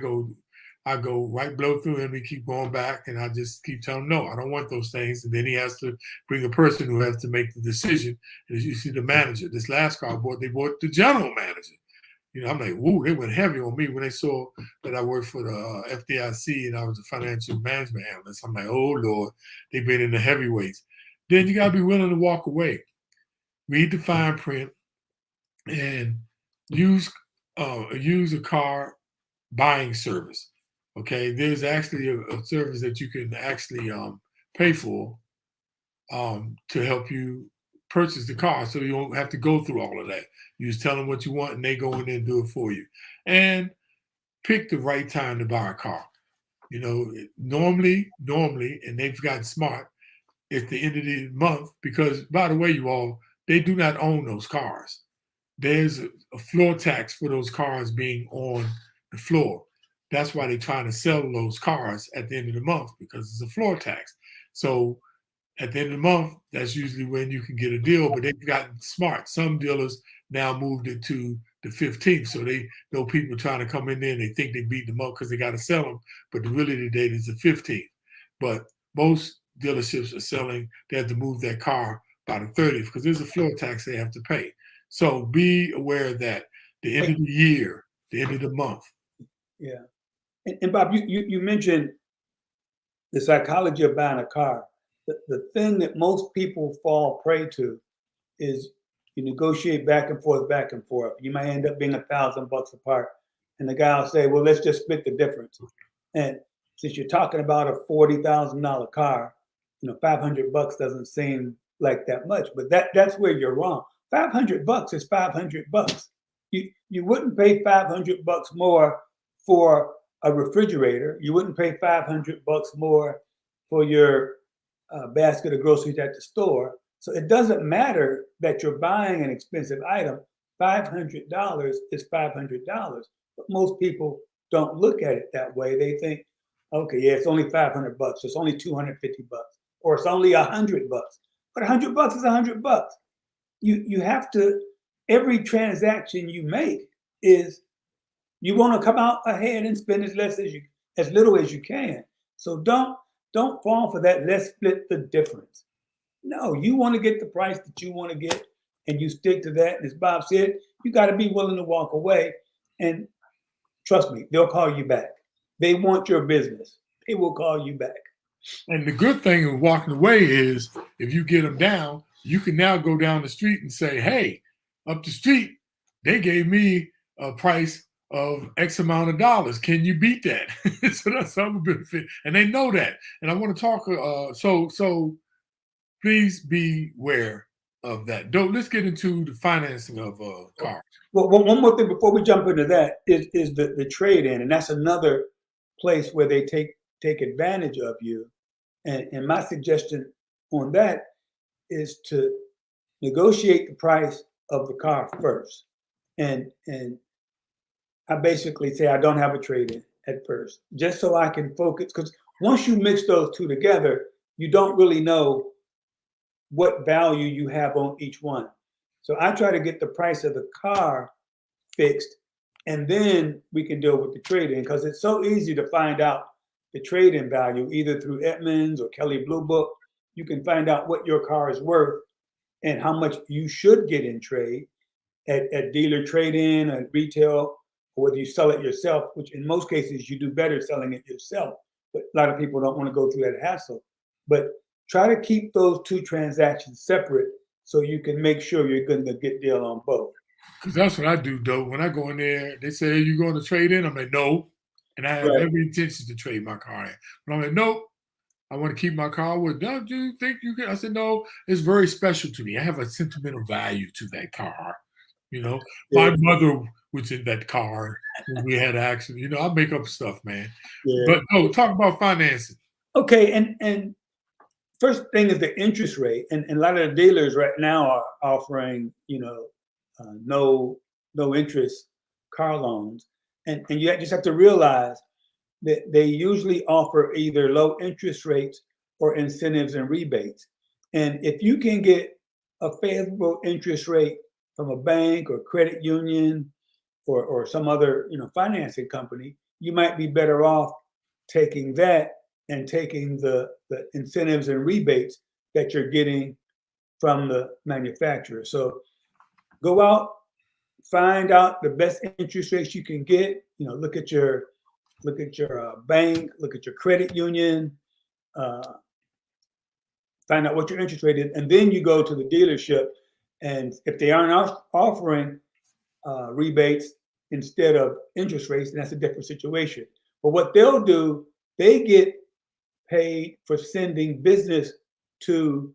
go right blow through him and keep going back, and I just keep telling him, no, I don't want those things. And then he has to bring a person who has to make the decision. And as you see, the manager. This last car I bought, they bought the general manager. You know, I'm like, whoa, they went heavy on me when they saw that I worked for the FDIC and I was a financial management analyst. I'm like, oh, Lord, they've been in the heavyweights. Then you got to be willing to walk away. Read the fine print and use a car buying service. Okay, there's actually a service that you can actually pay for to help you purchase the car, so you don't have to go through all of that. You just tell them what you want, and they go in there and do it for you. And pick the right time to buy a car. You know, normally, and they've gotten smart, at the end of the month, because, by the way, you all, they do not own those cars. there's a floor tax for those cars being on the floor. That's why they're trying to sell those cars at the end of the month, because it's a floor tax. So at the end of the month, that's usually when you can get a deal, but they've gotten smart. Some dealers now moved it to the 15th. So they know people trying to come in there and they think they beat them up because they got to sell them. But really the date is the 15th. But most dealerships are selling, they have to move that car by the 30th because there's a floor tax they have to pay. So be aware of that. The end of the year, the end of the month. Yeah. And Bob, you mentioned the psychology of buying a car. The thing that most people fall prey to is you negotiate back and forth, back and forth. You might end up being $1,000 apart. And the guy will say, well, let's just split the difference. And since you're talking about a $40,000 car, 500 bucks doesn't seem like that much, but that's where you're wrong. 500 bucks is 500 bucks. You wouldn't pay 500 bucks more for a refrigerator. You wouldn't pay 500 bucks more for your basket of groceries at the store. So it doesn't matter that you're buying an expensive item. $500 is $500. But most people don't look at it that way. They think, okay, yeah, it's only 500 bucks. It's only 250 bucks, or it's only 100 bucks. But 100 bucks is 100 bucks. You have to, every transaction you make is, you want to come out ahead and spend as little as you can. So don't fall for that. Let's split the difference. No, you want to get the price that you want to get, and you stick to that. And as Bob said, you got to be willing to walk away. And trust me, they'll call you back. They want your business. They will call you back. And the good thing of walking away is if you get them down, you can now go down the street and say, hey, up the street, they gave me a price of X amount of dollars. Can you beat that? So that's some benefit. And they know that. And I want to talk, so please be aware of that. Let's get into the financing of cars. Well, one more thing before we jump into that is the trade-in. And that's another place where they take advantage of you. And my suggestion on that is to negotiate the price of the car first. And I basically say I don't have a trade-in at first, just so I can focus. Because once you mix those two together, you don't really know what value you have on each one. So I try to get the price of the car fixed, and then we can deal with the trade-in, because it's so easy to find out the trade-in value either through Edmunds or Kelley Blue Book. You can find out what your car is worth and how much you should get in trade at dealer trade-in, at retail, or whether you sell it yourself, which in most cases you do better selling it yourself. But a lot of people don't want to go through that hassle. But try to keep those two transactions separate so you can make sure you're going to get deal on both. Because that's what I do, though. When I go in there, they say, you going to trade in? I'm like, no. And I have every intention to trade my car in. But I'm like, nope. I want to keep my car. Well, don't you think you can? I said, no, it's very special to me. I have a sentimental value to that car. My mother was in that car when we had an accident. I make up stuff, man. Yeah. But no, talk about financing. Okay, and first thing is the interest rate, and a lot of the dealers right now are offering, no interest car loans, and you just have to realize that they usually offer either low interest rates or incentives and rebates. And if you can get a favorable interest rate from a bank or credit union or some other financing company, you might be better off taking that and taking the incentives and rebates that you're getting from the manufacturer. So go out, find out the best interest rates you can get. Look at your bank, look at your credit union, find out what your interest rate is, and then you go to the dealership. And if they aren't offering rebates instead of interest rates, then that's a different situation. But what they'll do, they get paid for sending business to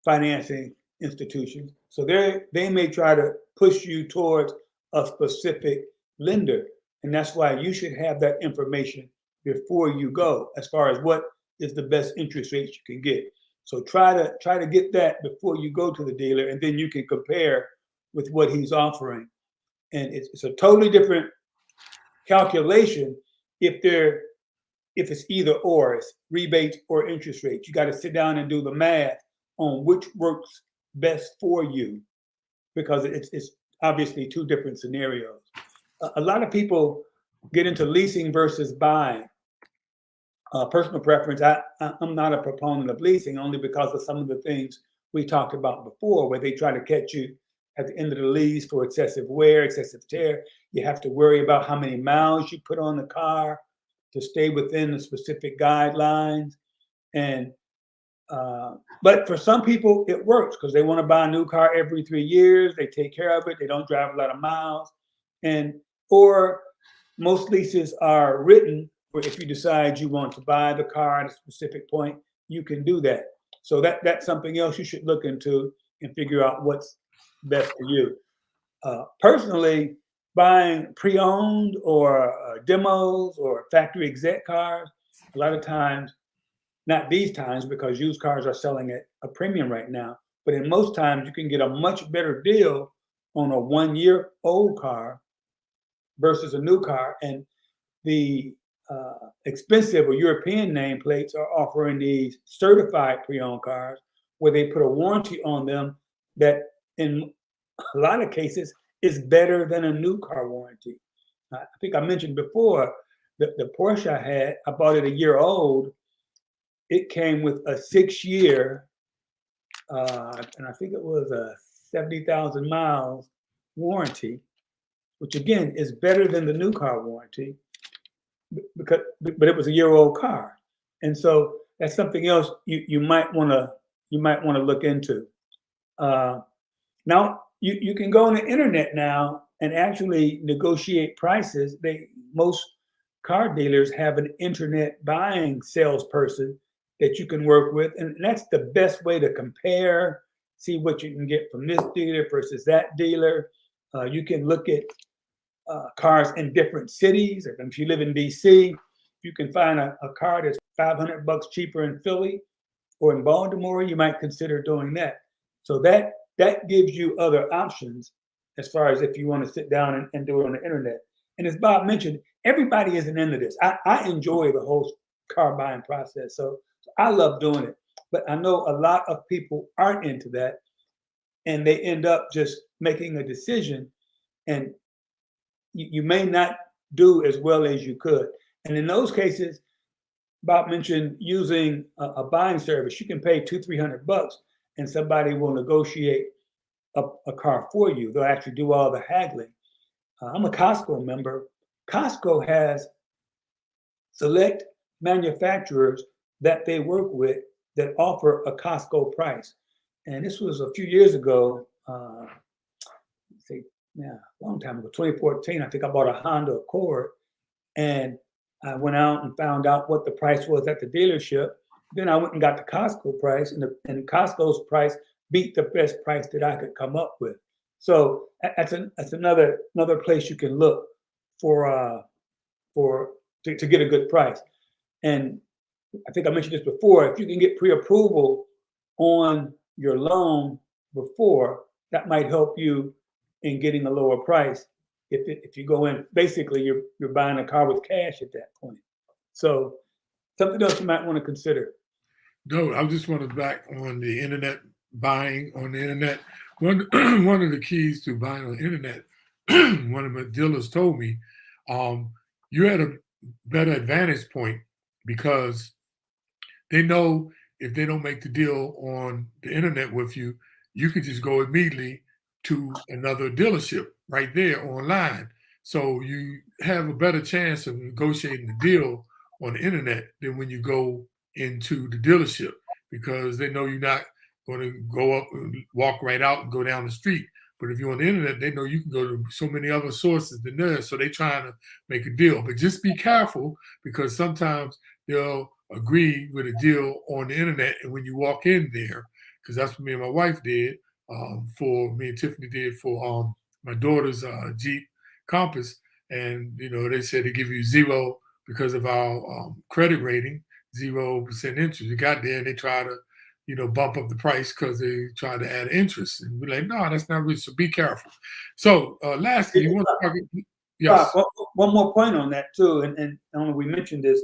financing institutions. So they may try to push you towards a specific lender. And that's why you should have that information before you go, as far as what is the best interest rates you can get. So try to get that before you go to the dealer, and then you can compare with what he's offering. And it's a totally different calculation if it's either or, it's rebates or interest rates. You got to sit down and do the math on which works best for you, because it's obviously two different scenarios. A lot of people get into leasing versus buying. Personal preference, I'm not a proponent of leasing, only because of some of the things we talked about before, where they try to catch you at the end of the lease for excessive wear, excessive tear. You have to worry about how many miles you put on the car to stay within the specific guidelines. And but for some people, it works because they want to buy a new car every 3 years. They take care of it. They don't drive a lot of miles. Or most leases are written where if you decide you want to buy the car at a specific point, you can do that. So that's something else you should look into and figure out what's best for you. Personally, buying pre-owned or demos or factory exec cars, a lot of times, not these times because used cars are selling at a premium right now, but in most times you can get a much better deal on a 1-year-old car versus a new car. And the expensive or European nameplates are offering these certified pre-owned cars where they put a warranty on them that in a lot of cases is better than a new car warranty. I think I mentioned before that the Porsche I had, I bought it a year old. It came with a 6-year, and I think it was a 70,000 miles warranty, which again is better than the new car warranty, but it was a year-old car, and so that's something else you might want to look into. Now you can go on the internet now and actually negotiate prices. Most car dealers have an internet buying salesperson that you can work with, and that's the best way to compare, see what you can get from this dealer versus that dealer. You can look at cars in different cities. If you live in DC, you can find a car that's $500 cheaper in Philly or in Baltimore. You might consider doing that. So that gives you other options as far as if you want to sit down and do it on the internet. And as Bob mentioned, everybody isn't into this. I enjoy the whole car buying process. So I love doing it. But I know a lot of people aren't into that, and they end up just making a decision, and you may not do as well as you could. And in those cases, Bob mentioned using a buying service. You can pay $200-300 and somebody will negotiate a car for you. They'll actually do all the haggling. I'm a Costco member. Costco has select manufacturers that they work with that offer a Costco price. And this was a few years ago, a long time ago, 2014. I think I bought a Honda Accord, and I went out and found out what the price was at the dealership. Then I went and got the Costco price, and Costco's price beat the best price that I could come up with. So that's another place you can look to get a good price. And I think I mentioned this before. If you can get pre-approval on your loan before, that might help you in getting a lower price. If you go in, basically you're buying a car with cash at that point. So something else you might want to consider. No, I just want to back on the internet, buying on the internet. One of the keys to buying on the internet, one of my dealers told me, you're at a better advantage point because they know if they don't make the deal on the internet with you, you could just go immediately to another dealership right there online. So you have a better chance of negotiating the deal on the internet than when you go into the dealership, because they know you're not going to go up and walk right out and go down the street. But if you're on the internet, they know you can go to so many other sources than theirs. So they're trying to make a deal. But just be careful, because sometimes they'll agree with a deal on the internet. And when you walk in there, because that's what me and my wife did, for me and Tiffany did for my daughter's Jeep Compass. And, they said they give you zero because of our credit rating, 0% interest. We got there and they try to bump up the price because they try to add interest. And we're like, no, that's not really. So be careful. So lastly, you want to talk? Yes. One more point on that too, and I don't know if we mentioned this,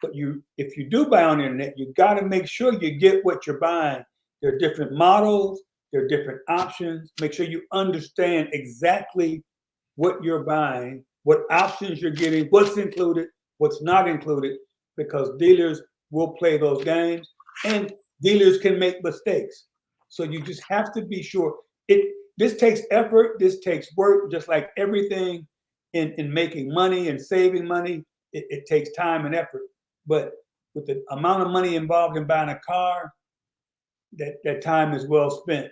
but if you do buy on the internet, you got to make sure you get what you're buying. There are different models, there are different options. Make sure you understand exactly what you're buying, what options you're getting, what's included, what's not included, because dealers will play those games and dealers can make mistakes. So you just have to be sure. This takes effort, this takes work, just like everything in making money and saving money, it takes time and effort. But with the amount of money involved in buying a car, that time is well spent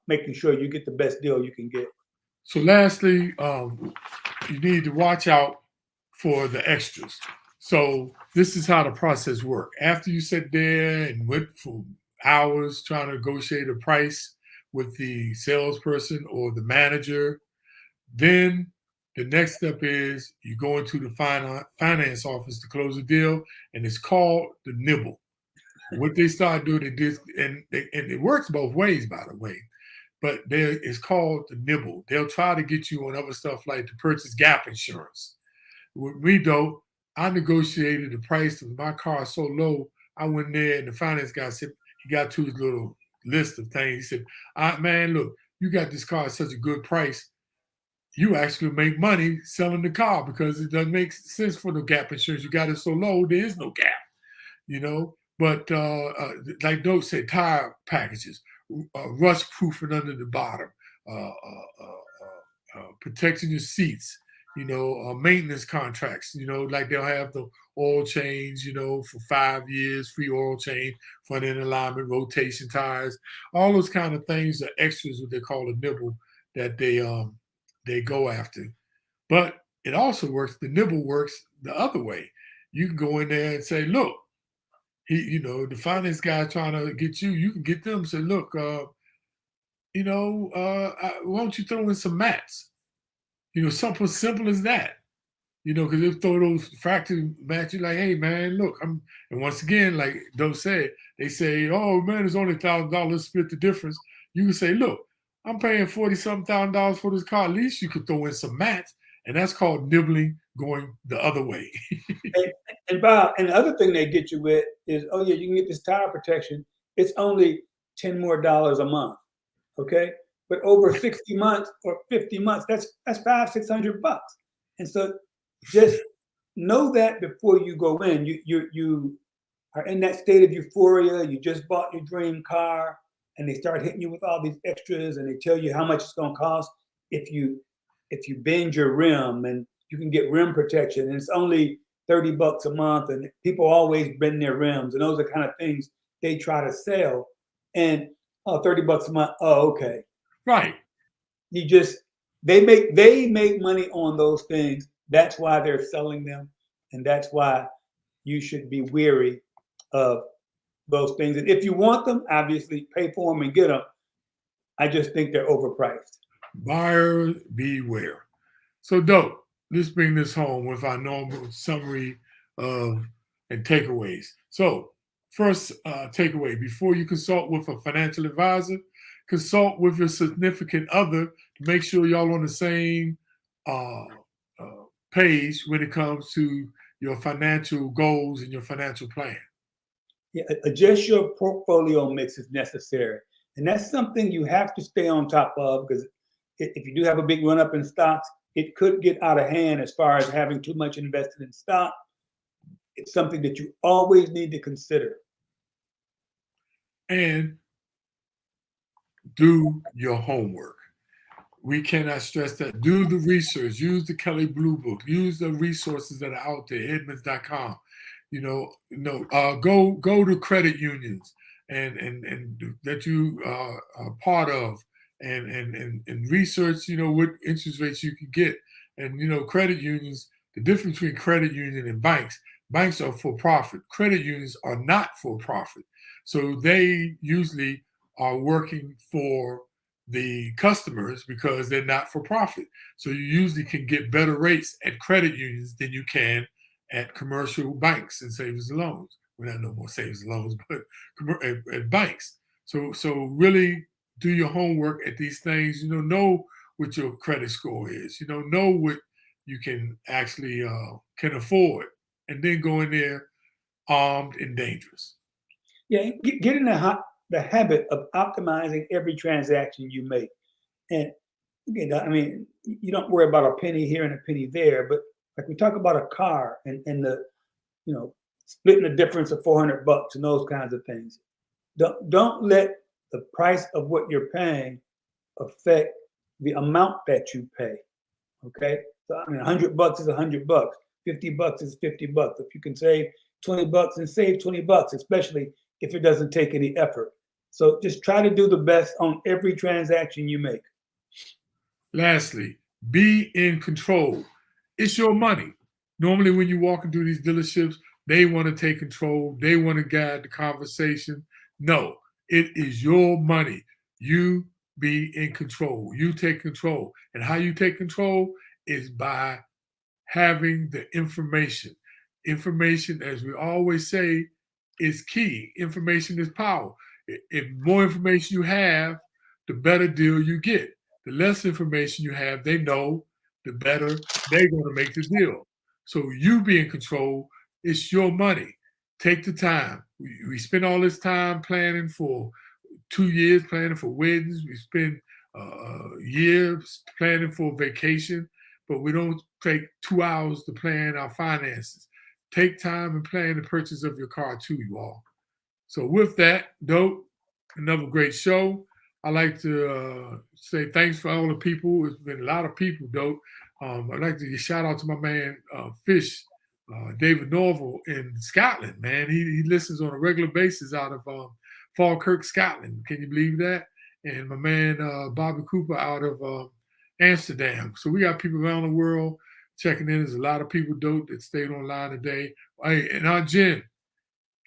making sure you get the best deal you can get. So lastly, you need to watch out for the extras. So this is how the process works. After you sit there and went for hours trying to negotiate a price with the salesperson or the manager, then the next step is you go into the finance office to close a deal, and it's called the nibble. What they start doing, and it works both ways, by the way. But it's called the nibble. They'll try to get you on other stuff like to purchase gap insurance. With me though, I negotiated the price of my car so low. I went there and the finance guy said he got to his little list of things. He said, "Man, look, you got this car at such a good price. You actually make money selling the car because it doesn't make sense for the gap insurance. You got it so low, there is no gap, But like those say, tire packages, rust proofing under the bottom, protecting your seats, maintenance contracts, like they'll have the oil change, for 5 years, free oil change, front end alignment, rotation tires, all those kind of things are extras, what they call a nibble, that they go after. But it also works, the nibble works the other way. You can go in there and say, look, the finance guy trying to get you can get them, say, look, why don't you throw in some mats? Something simple as that. Because they throw those fracture mats, you're like, hey man, look, and once again, like Doe said, they say, oh man, it's only $1,000, split the difference. You can say, look, I'm paying $40-something thousand for this car. At least you could throw in some mats, and that's called nibbling, going the other way. And Bob, and the other thing they get you with is, oh yeah, you can get this tire protection. It's only $10 more a month, okay? But over 60 months or 50 months, that's $500-600. And so just know that before you go in. You are in that state of euphoria. You just bought your dream car, and they start hitting you with all these extras, and they tell you how much it's going to cost if you bend your rim, and you can get rim protection, and it's only $30 a month, and people always bend their rims, and those are kind of things they try to sell. And $30 a month. Oh, okay. Right. They make money on those things. That's why they're selling them, and that's why you should be wary of those things. And if you want them, obviously pay for them and get them. I just think they're overpriced. Buyer beware. So Doe, let's bring this home with our normal summary and takeaways. So first takeaway, before you consult with a financial advisor, consult with your significant other to make sure y'all on the same page when it comes to your financial goals and your financial plan. Yeah, adjust your portfolio mix if necessary. And that's something you have to stay on top of, because if you do have a big run up in stocks, it could get out of hand as far as having too much invested in stock. It's something that you always need to consider. And do your homework. We cannot stress that. Do the research. Use the Kelly Blue Book. Use the resources that are out there, Edmonds.com. Go to credit unions and that you are part of, and research, what interest rates you can get. And credit unions, the difference between credit union and banks are for profit. Credit unions are not for profit. So they usually are working for the customers because they're not for profit. So you usually can get better rates at credit unions than you can at commercial banks and savings and loans. we're not no more savings and loans, but at banks. So really do your homework at these things. Know what your credit score is. Know what you can actually can afford, and then go in there armed and dangerous. Yeah, get in the habit of optimizing every transaction you make. And again, I mean, you don't worry about a penny here and a penny there, but like we talk about a car and the, splitting the difference of $400 and those kinds of things. Don't let the price of what you're paying affect the amount that you pay. Okay, so I mean, $100 is $100, $50 is $50. If you can save $20 and save $20, especially if it doesn't take any effort. So just try to do the best on every transaction you make. Lastly, be in control. It's your money. Normally, when you walk into these dealerships, they want to take control. They want to guide the conversation. No, it is your money. You be in control. You take control. And how you take control is by having the information. Information, as we always say, is key. Information is power. If more information you have, the better deal you get. The less information you have, they know, the better they're going to make the deal. So you be in control. It's your money. Take the time. We spend all this time planning for 2 years, planning for weddings. We spend years planning for vacation, but we don't take 2 hours to plan our finances. Take time and plan the purchase of your car too, you all. So with that, Dope, another great show. I'd like to say thanks for all the people. It's been a lot of people, Dope. I'd like to give shout out to my man, Fish, David Norval in Scotland, man. He listens on a regular basis out of Falkirk, Scotland. Can you believe that? And my man, Bobby Cooper out of Amsterdam. So we got people around the world checking in. There's a lot of people, Dope, that stayed online today. Hey, and Aunt Jen,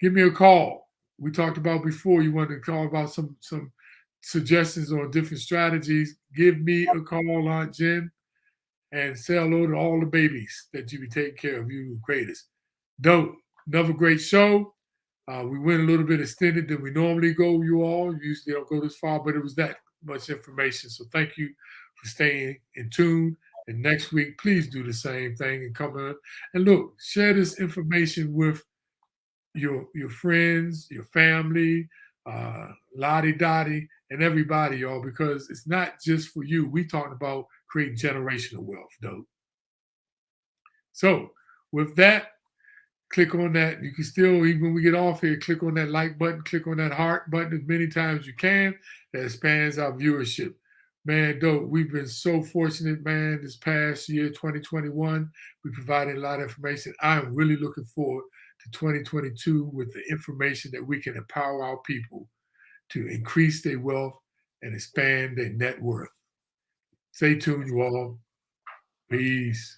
give me a call. We talked about before, you wanted to call about some suggestions on different strategies. Give me a call, Aunt Jen, and say hello to all the babies that you be taking care of. You the greatest. Dope. Another great show. We went a little bit extended than we normally go, you all. Usually don't go this far, but it was that much information. So thank you for staying in tune. And next week, please do the same thing and come on. And look, share this information with your friends, your family, Lottie Dottie, and everybody, y'all, because it's not just for you. We talking about creating generational wealth, Dope. So with that, click on that. You can still, even when we get off here, click on that like button, click on that heart button as many times as you can. That expands our viewership. Man, Dope, we've been so fortunate, man, this past year, 2021. We provided a lot of information. I'm really looking forward to 2022 with the information that we can empower our people to increase their wealth and expand their net worth. Stay tuned, you all. Peace.